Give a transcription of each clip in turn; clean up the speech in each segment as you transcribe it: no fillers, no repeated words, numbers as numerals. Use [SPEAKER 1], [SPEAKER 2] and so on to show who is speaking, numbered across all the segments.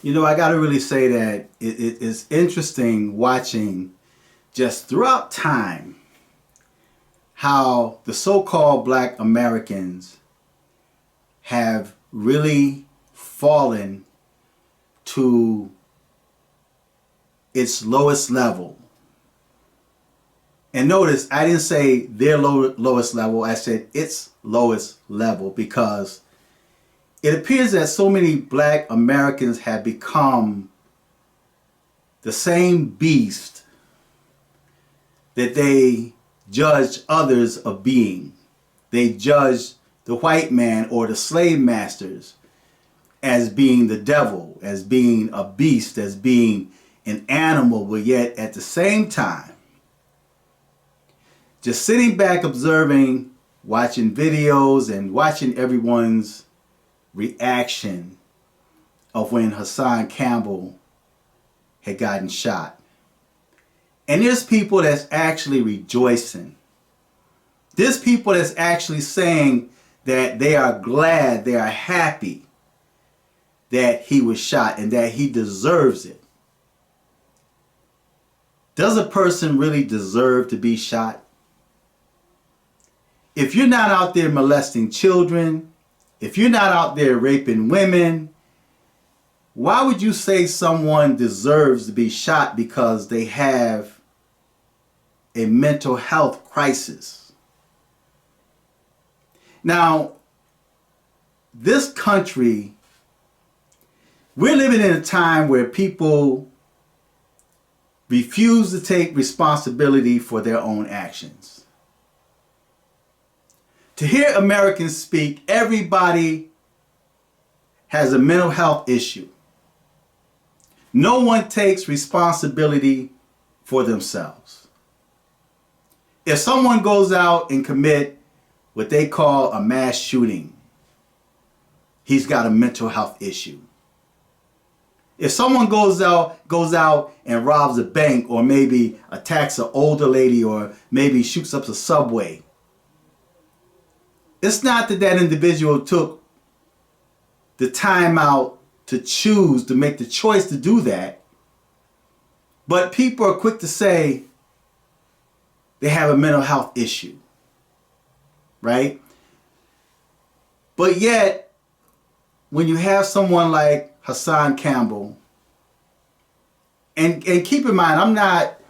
[SPEAKER 1] I got to really say that it's interesting watching just throughout time how the so-called Black Americans have really fallen to its lowest level. And notice, I didn't say their lowest level, I said its lowest level, because it appears that so many Black Americans have become the same beast that they judge others of being. They judge the white man or the slave masters as being the devil, as being a beast, as being an animal, but yet at the same time, just sitting back observing, watching videos and watching everyone's reaction of when Hassan Campbell had gotten shot. And there's people that's actually rejoicing. There's people that's actually saying that they are glad, they are happy that he was shot and that he deserves it. Does a person really deserve to be shot? If you're not out there molesting children, if you're not out there raping women, why would you say someone deserves to be shot because they have a mental health crisis? Now, this country, we're living in a time where people refuse to take responsibility for their own actions. To hear Americans speak, everybody has a mental health issue. No one takes responsibility for themselves. If someone goes out and commit what they call a mass shooting, he's got a mental health issue. If someone goes out and robs a bank, or maybe attacks an older lady, or maybe shoots up the subway, it's not that that individual took the time out to choose, to make the choice to do that. But people are quick to say they have a mental health issue, right? But yet, when you have someone like Hassan Campbell, and keep in mind,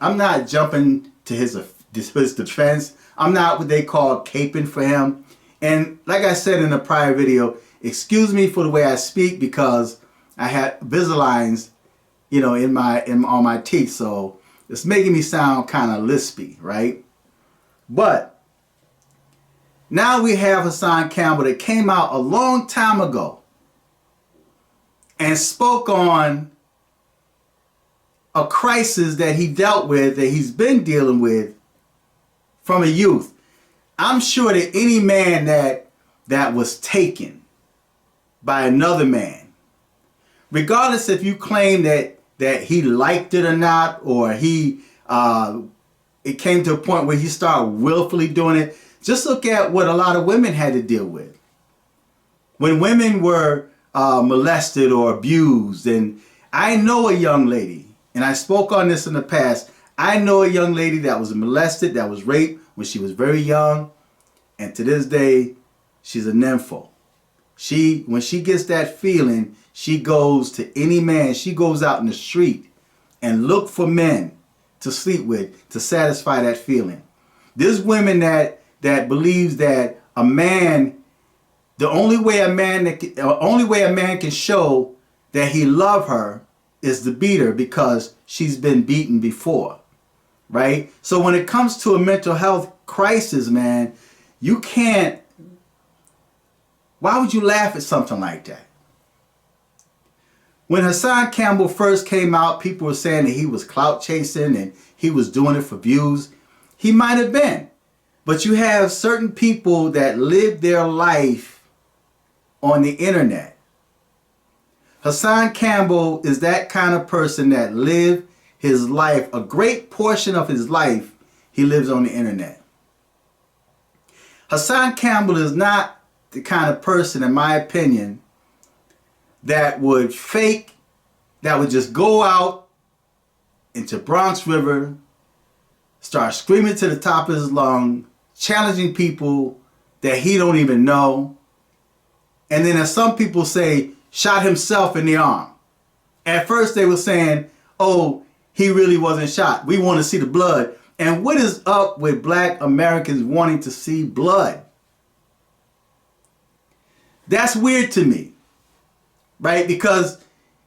[SPEAKER 1] I'm not jumping to his defense. I'm not what they call caping for him. And like I said in a prior video, excuse me for the way I speak, because I had Invisaligns, on my teeth, so it's making me sound kind of lispy, right? But now we have Hassan Campbell that came out a long time ago and spoke on a crisis that he dealt with, that he's been dealing with from a youth. I'm sure that any man that was taken by another man, regardless if you claim that he liked it or not, or it came to a point where he started willfully doing it, just look at what a lot of women had to deal with. When women were molested or abused, and I know a young lady, and I spoke on this in the past, I know a young lady that was molested, that was raped when she was very young, and to this day, she's a nympho. When she gets that feeling, she goes to any man, she goes out in the street and look for men to sleep with to satisfy that feeling. There's women that believes that a man, the only way a man can show that he love her is to beat her because she's been beaten before, right? So when it comes to a mental health crisis, man, you can't. Why would you laugh at something like that? When Hassan Campbell first came out, people were saying that he was clout chasing and he was doing it for views. He might have been. But you have certain people that live their life on the internet. Hassan Campbell is that kind of person that lived his life, a great portion of his life, he lives on the internet. Hassan Campbell is not the kind of person, in my opinion, that would fake that would just go out into Bronx River, start screaming to the top of his lung, challenging people that he don't even know. And then as some people say, shot himself in the arm. At first they were saying, oh, he really wasn't shot. We want to see the blood. And what is up with black Americans wanting to see blood? That's weird to me, right? Because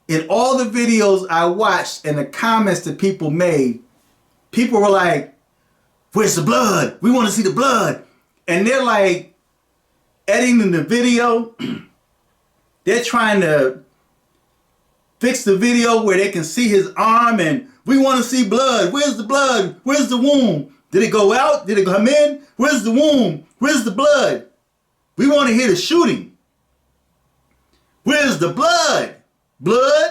[SPEAKER 1] in all the videos I watched and the comments that people made, people were like, where's the blood? We want to see the blood. And they're like editing the video. They're trying to fix the video where they can see his arm and we want to see blood. Where's the blood? Where's the wound? Did it go out? Did it come in? Where's the wound? Where's the blood? We want to hear the shooting. Where's the blood? Blood?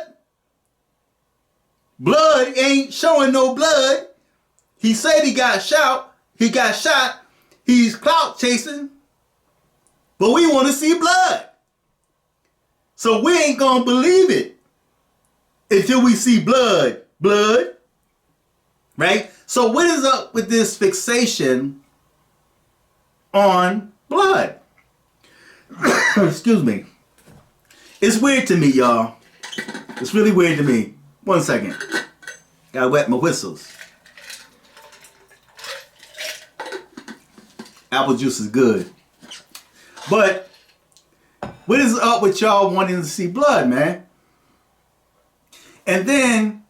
[SPEAKER 1] Blood ain't showing no blood. He said he got shot. He's clout chasing. But we want to see blood. So we ain't gonna believe it until we see blood. Blood. Right? So what is up with this fixation on blood? Excuse me. It's weird to me, y'all. It's really weird to me. 1 second. Gotta wet my whistles. Apple juice is good. But what is up with y'all wanting to see blood, man? And then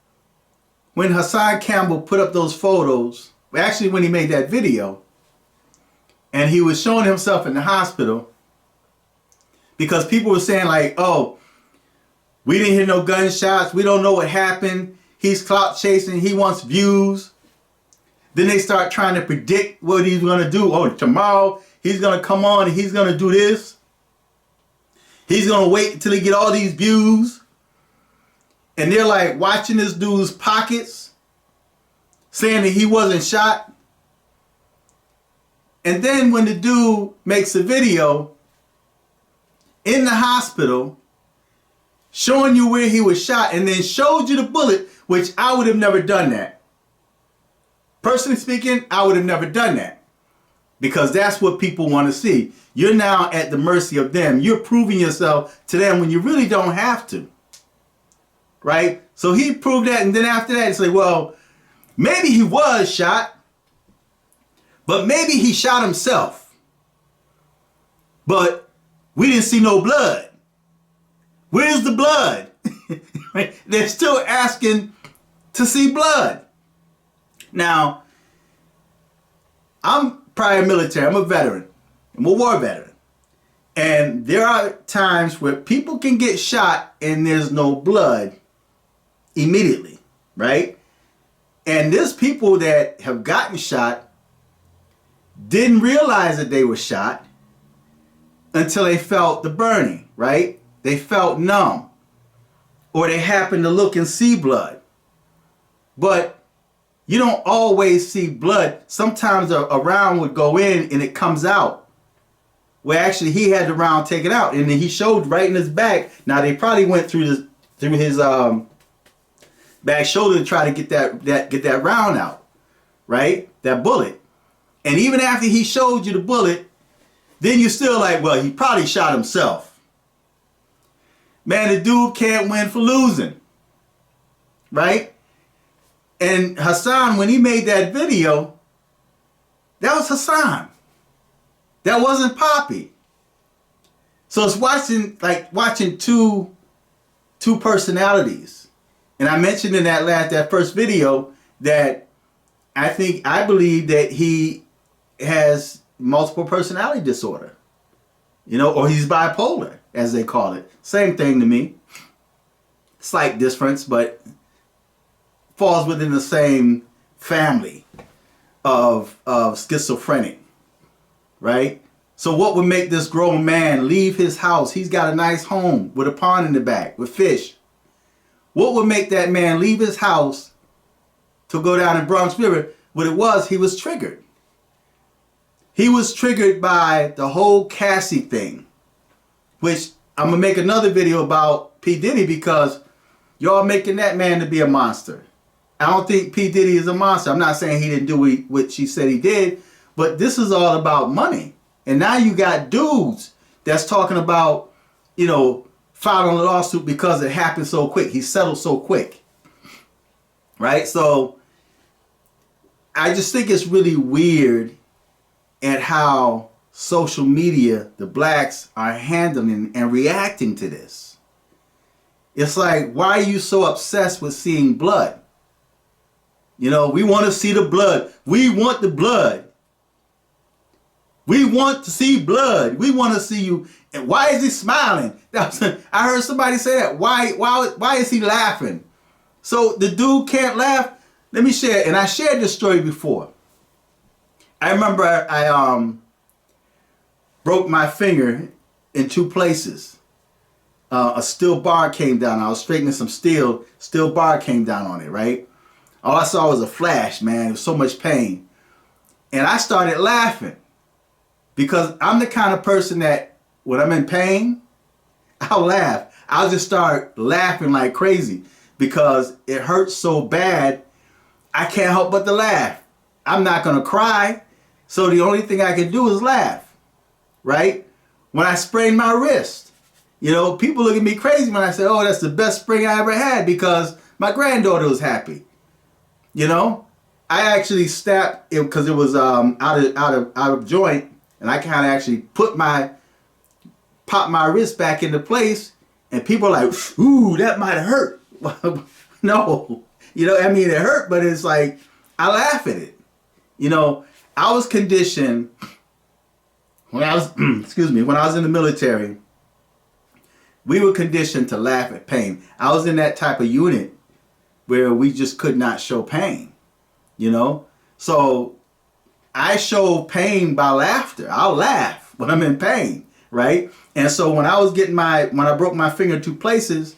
[SPEAKER 1] when Hassan Campbell put up those photos, actually when he made that video, and he was showing himself in the hospital, because people were saying like, oh, we didn't hear no gunshots, we don't know what happened, he's clout chasing, he wants views. Then they start trying to predict what he's going to do. Oh, tomorrow he's going to come on and he's going to do this. He's going to wait until he get all these views. And they're like watching this dude's pockets, saying that he wasn't shot. And then when the dude makes a video in the hospital showing you where he was shot and then showed you the bullet, which I would have never done that. Personally speaking, I would have never done that because that's what people want to see. You're now at the mercy of them. You're proving yourself to them when you really don't have to. Right? So he proved that, and then after that, it's like, well, maybe he was shot, but maybe he shot himself. But we didn't see no blood. Where's the blood? Right? They're still asking to see blood. Now, I'm prior military. I'm a veteran. I'm a war veteran. And there are times where people can get shot and there's no blood immediately, right? And there's people that have gotten shot, didn't realize that they were shot until they felt the burning, right? They felt numb. Or they happened to look and see blood. But you don't always see blood. Sometimes a round would go in and it comes out. Well, actually, he had the round taken out, and then he showed right in his back. Now they probably went through his back shoulder to try to get that round out, right? That bullet. And even after he showed you the bullet, then you're still like, well, he probably shot himself. Man, the dude can't win for losing, right? And Hassan, when he made that video, that was Hassan. That wasn't Poppy. So it's watching two personalities. And I mentioned in that first video that I believe that he has multiple personality disorder. You know, or he's bipolar, as they call it. Same thing to me. Slight difference, but falls within the same family of schizophrenic, right? So what would make this grown man leave his house? He's got a nice home with a pond in the back with fish. What would make that man leave his house to go down in Bronx River? What it was, he was triggered. He was triggered by the whole Cassie thing, which I'm going to make another video about P. Diddy because Y'all making that man to be a monster. I don't think P. Diddy is a monster. I'm not saying he didn't do what she said he did, but this is all about money. And now you got dudes that's talking about, filing a lawsuit because it happened so quick. He settled so quick. Right? So I just think it's really weird at how social media, the blacks, are handling and reacting to this. It's like, why are you so obsessed with seeing blood? We want to see the blood. We want the blood. We want to see blood. We want to see you. And why is he smiling? I heard somebody say that. Why is he laughing? So the dude can't laugh. Let me share. And I shared this story before. I remember I broke my finger in 2 places. A steel bar came down. I was straightening some steel bar came down on it, right? All I saw was a flash, man. It was so much pain. And I started laughing because I'm the kind of person that when I'm in pain, I'll laugh. I'll just start laughing like crazy because it hurts so bad. I can't help but to laugh. I'm not going to cry. So the only thing I can do is laugh, right? When I sprained my wrist, people look at me crazy when I say, oh, that's the best sprain I ever had because my granddaughter was happy. I actually snapped it because it was out of joint, and I kind of actually popped my wrist back into place, and people are like, ooh, that might have hurt. No, it hurt, but it's like I laugh at it. I was conditioned when I was when I was in the military. We were conditioned to laugh at pain. I was in that type of unit where we just could not show pain, So I show pain by laughter. I'll laugh when I'm in pain, right? And so when I broke my finger in 2 places,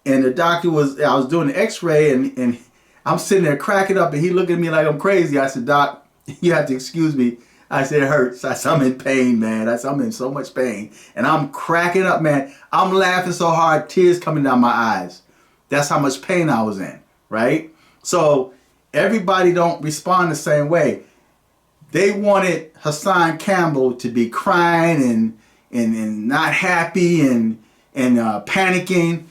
[SPEAKER 1] and the doctor I was doing the x-ray, and I'm sitting there cracking up, and he looking at me like I'm crazy. I said, Doc, you have to excuse me. I said, it hurts. I said, I'm in pain, man. I'm in so much pain. And I'm cracking up, man. I'm laughing so hard, tears coming down my eyes. That's how much pain I was in, right? So everybody don't respond the same way. They wanted Hassan Campbell to be crying and not happy and panicking,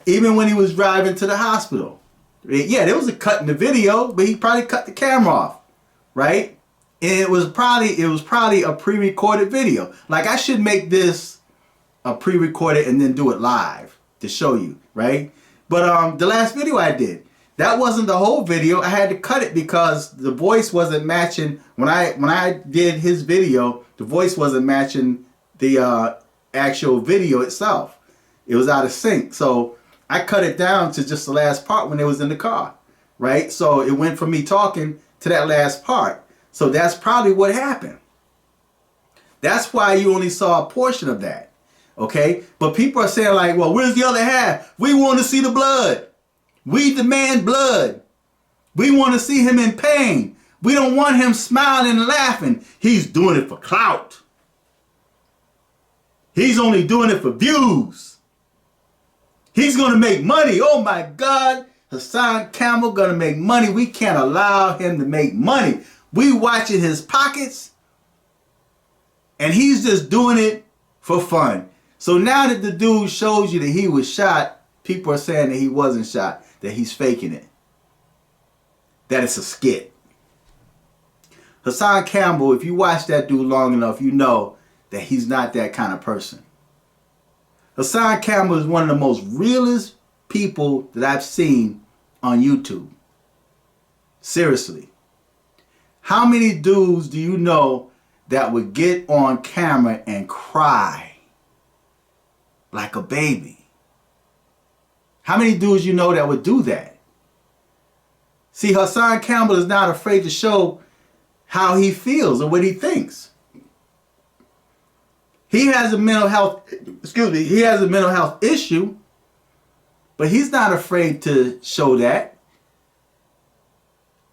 [SPEAKER 1] even when he was driving to the hospital. Yeah, there was a cut in the video, but he probably cut the camera off, right? And it was probably a pre-recorded video. Like, I should make this a pre-recorded and then do it live to show you, right? But the last video I did, that wasn't the whole video. I had to cut it because the voice wasn't matching. When I did his video, the voice wasn't matching the actual video itself. It was out of sync. So I cut it down to just the last part when it was in the car, right? So it went from me talking to that last part. So that's probably what happened. That's why you only saw a portion of that. Okay? But people are saying like, well, where's the other half? We want to see the blood. We demand blood. We want to see him in pain. We don't want him smiling and laughing. He's doing it for clout. He's only doing it for views. He's going to make money. Oh my God. Hassan Campbell going to make money. We can't allow him to make money. We watching his pockets, and he's just doing it for fun. So now that the dude shows you that he was shot, people are saying that he wasn't shot, that he's faking it, that it's a skit. Hassan Campbell, if you watch that dude long enough, you know that he's not that kind of person. Hassan Campbell is one of the most realest people that I've seen on YouTube. Seriously. How many dudes do you know that would get on camera and cry like a baby? How many dudes you know that would do that? See, Hassan Campbell is not afraid to show how he feels or what he thinks. He has a mental health, he has a mental health issue, but he's not afraid to show that.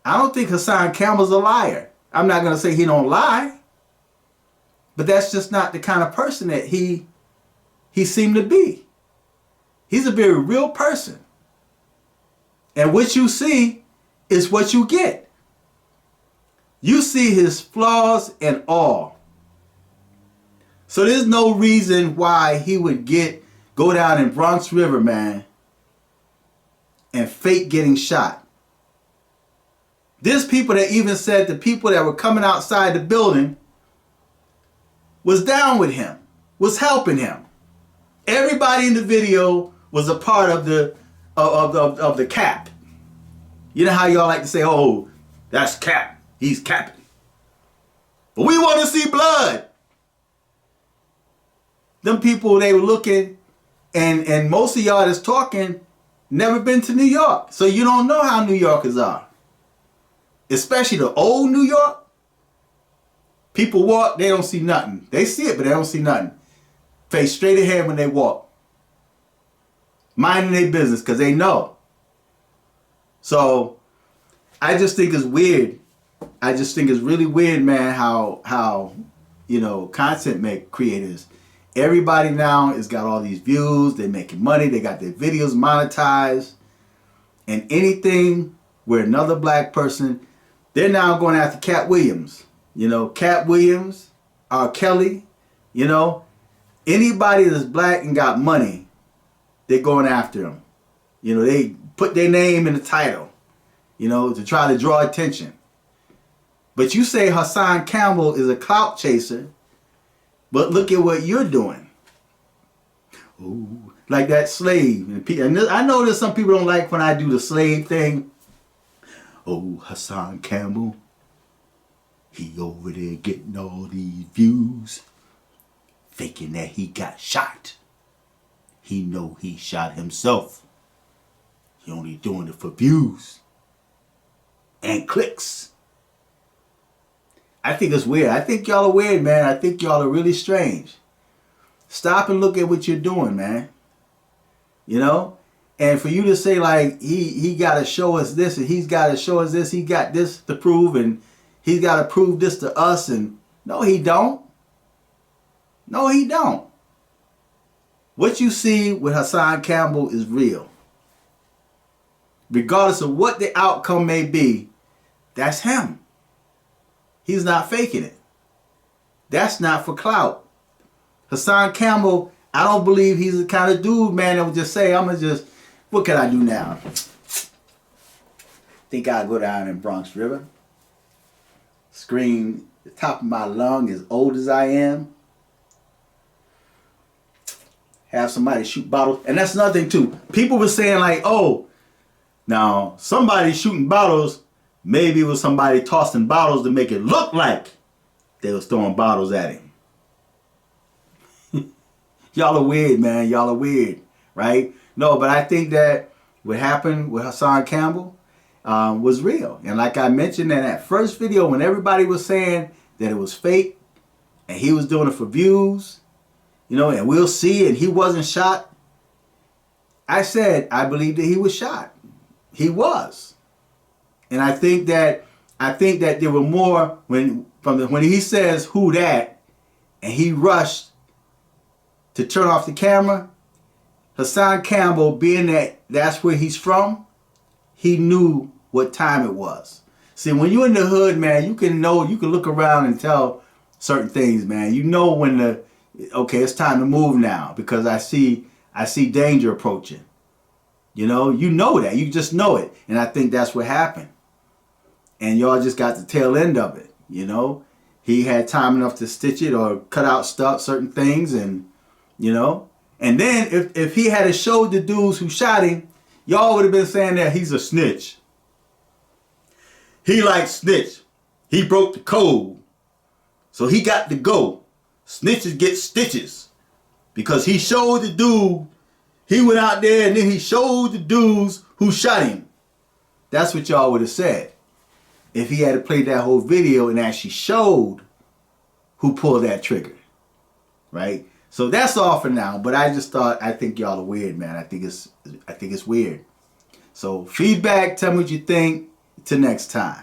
[SPEAKER 1] I don't think Hassan Campbell's a liar. I'm not going to say he don't lie, but that's just not the kind of person that he seemed to be. He's a very real person. And what you see is what you get. You see his flaws and all. So there's no reason why he would go down in Bronx River, man, and fake getting shot. There's people that even said the people that were coming outside the building was down with him, was helping him. Everybody in the video was a part of the cap. You know how y'all like to say, oh, that's cap. He's capping. But we want to see blood. Them people, they were looking, and most of y'all that's talking never been to New York. So you don't know how New Yorkers are. Especially the old New York. People walk, they don't see nothing. They see it, but they don't see nothing. Face straight ahead when they walk. Minding their business because they know. So I just think it's weird. I just think it's really weird, man, how content creators, everybody now has got all these views, they're making money, they got their videos monetized, and anything where another black person, they're now going after Cat Williams. Cat Williams, R. Kelly, anybody that's black and got money, they're going after them. They put their name in the title, to try to draw attention. But you say Hassan Campbell is a clout chaser, but look at what you're doing. Ooh, like that slave. And I know that some people don't like when I do the slave thing. Oh, Hassan Campbell, he over there getting all these views, thinking that he got shot. He know he shot himself. He only doing it for views and clicks. I think it's weird. I think y'all are weird, man. I think y'all are really strange. Stop and look at what you're doing, man. And for you to say like he got to show us this and he's got to show us this, he got this to prove and he's got to prove this to us, and no, he don't. No, he don't. What you see with Hassan Campbell is real. Regardless of what the outcome may be, that's him. He's not faking it. That's not for clout. Hassan Campbell, I don't believe he's the kind of dude, man, that would just say, what can I do now? Think I'll go down in Bronx River, scream the top of my lung as old as I am, have somebody shoot bottles. And that's another thing too. People were saying like, oh, now somebody shooting bottles, maybe it was somebody tossing bottles to make it look like they was throwing bottles at him. Y'all are weird, man. Y'all are weird, right? No, but I think that what happened with Hassan Campbell was real. And like I mentioned in that first video, when everybody was saying that it was fake and he was doing it for views, and we'll see, and he wasn't shot, I said I believe that he was shot. He was. And I think that there were more when he says who that, and he rushed to turn off the camera. Hassan Campbell, being that that's where he's from, he knew what time it was. See, when you're in the hood, man, you can look around and tell certain things, man. You know when it's time to move now because I see danger approaching. You know that. You just know it. And I think that's what happened. And y'all just got the tail end of it. He had time enough to stitch it or cut out certain things, and and then if he had showed the dudes who shot him, y'all would have been saying that he's a snitch. He like snitch. He broke the code. So he got to go. Snitches get stitches. Because he showed the dude, he went out there and then he showed the dudes who shot him. That's what y'all would have said. If he had played that whole video and actually showed who pulled that trigger. Right? So that's all for now. But I think y'all are weird, man. I think it's weird. So feedback, tell me what you think. Till next time.